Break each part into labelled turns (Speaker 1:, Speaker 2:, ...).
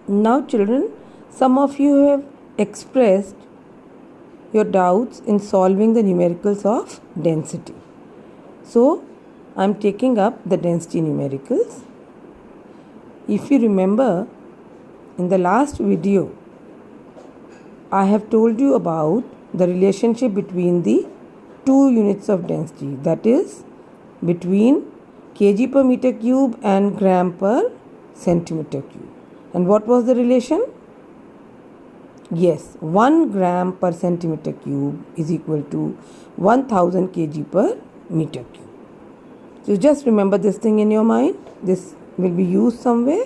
Speaker 1: Now children, some of you have expressed your doubts in solving the numericals of density. So I am taking up the density numericals. If you remember, in the last video I have told you about the relationship between the two units of density, that is between kg per meter cube and gram per centimeter cube. And what was the relation? Yes, 1 gram per centimeter cube is equal to 1000 kg per meter cube. So just remember this thing in your mind. This will be used somewhere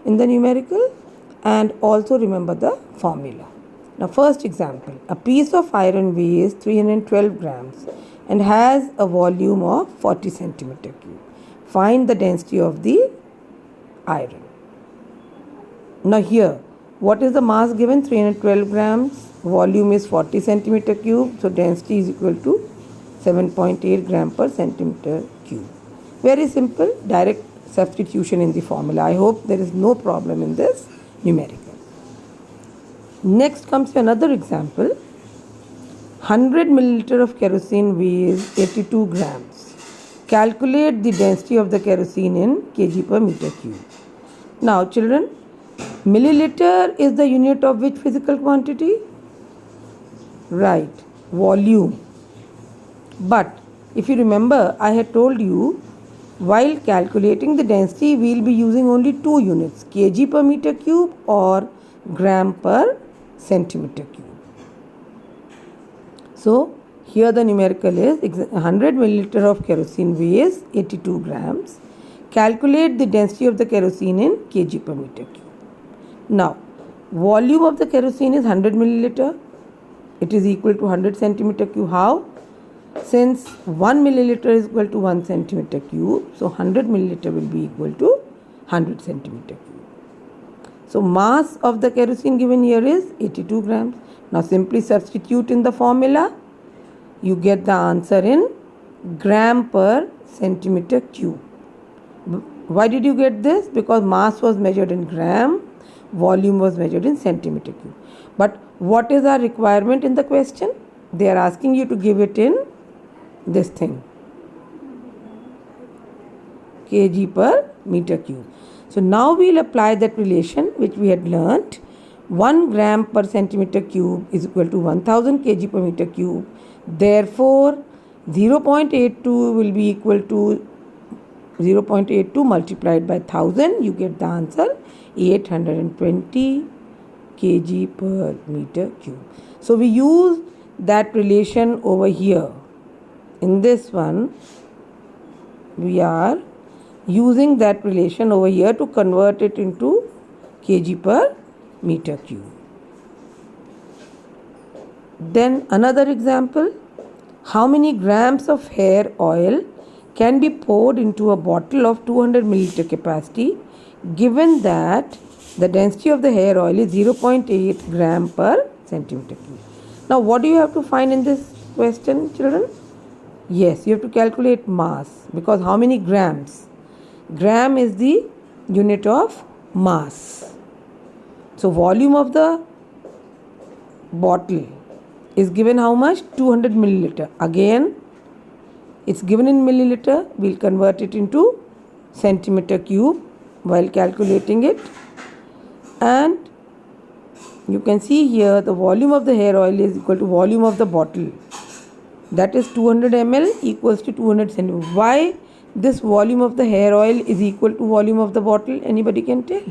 Speaker 1: in the numerical, and also remember the formula. Now first example, a piece of iron weighs 312 grams and has a volume of 40 centimeter cube. Find the density of the iron. Now here, what is the mass given? 312 grams. Volume is 40 centimeter cube. So density is equal to 7.8 gram per centimeter cube. Very simple, direct substitution in the formula. I hope there is no problem in this numerical. Next comes another example. 100 milliliter of kerosene weighs 82 grams. Calculate the density of the kerosene in kg per meter cube. Now children, milliliter is the unit of which physical quantity? Right, volume. But if you remember, I had told you while calculating the density we will be using only two units, kg per meter cube or gram per centimeter cube. So here the numerical is 100 milliliter of kerosene weighs 82 grams. Calculate the density of the kerosene in kg per meter cube. Now, volume of the kerosene is 100 milliliter. It is equal to 100 centimeter cube. How? Since 1 milliliter is equal to 1 centimeter cube, so 100 milliliter will be equal to 100 centimeter cube. So, mass of the kerosene given here is 82 grams. Now, simply substitute in the formula. You get the answer in gram per centimeter cube. Why did you get this? Because mass was measured in gram, volume was measured in centimeter cube. But what is our requirement in the question? They are asking you to give it in this thing, kg per meter cube. So now we will apply that relation which we had learnt. 1 gram per centimeter cube is equal to 1000 kg per meter cube. Therefore 0.82 will be equal to 0.82 multiplied by 1000. You get the answer 820 kg per meter cube. So we use that relation over here. In this one, we are using that relation over here to convert it into kg per meter cube. Then another example, how many grams of hair oil can be poured into a bottle of 200 milliliter capacity given that the density of the hair oil is 0.8 gram per centimeter cube. Now what do you have to find in this question, children? Yes, you have to calculate mass, because how many grams? Gram is the unit of mass. So volume of the bottle is given how much? 200 milliliter. Again, it's given in milliliter. We'll convert it into centimeter cube while calculating it. And you can see here the volume of the hair oil is equal to volume of the bottle. That is 200 ml equals to 200 centimeter. Why this volume of the hair oil is equal to volume of the bottle? Anybody can tell?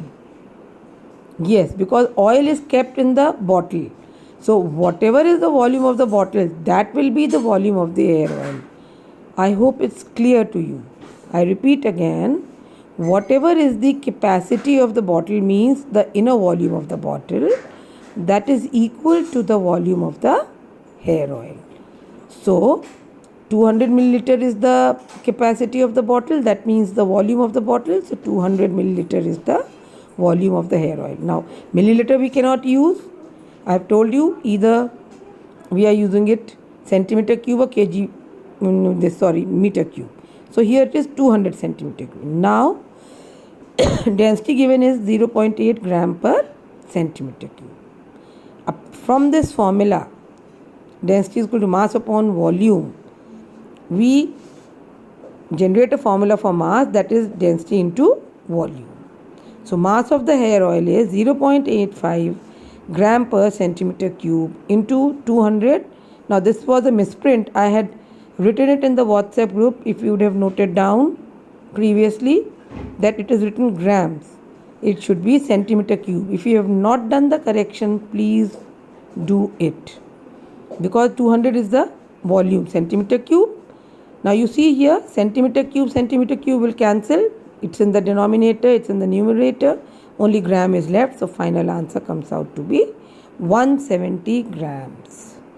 Speaker 1: Yes, because oil is kept in the bottle. So whatever is the volume of the bottle, that will be the volume of the hair oil. I hope it's clear to you. I repeat again, whatever is the capacity of the bottle means the inner volume of the bottle, that is equal to the volume of the hair oil. So 200 milliliter is the capacity of the bottle, that means the volume of the bottle. So 200 milliliter is the volume of the hair oil. Now milliliter we cannot use. I have told you either we are using it centimeter cube or kg, meter cube. So here it is 200 centimeter cube. Now density given is 0.8 gram per centimeter cube. From this formula, density is equal to mass upon volume, we generate a formula for mass, that is density into volume. So mass of the hair oil is 0.85 gram per centimeter cube into 200. Now this was a misprint. I had written it in the WhatsApp group, if you would have noted down previously, that it is written grams. It should be centimeter cube. If you have not done the correction, please do it, because 200 is the volume, centimeter cube. Now you see here, centimeter cube will cancel. It's in the denominator, it's in the numerator, only gram is left. So final answer comes out to be 170 grams.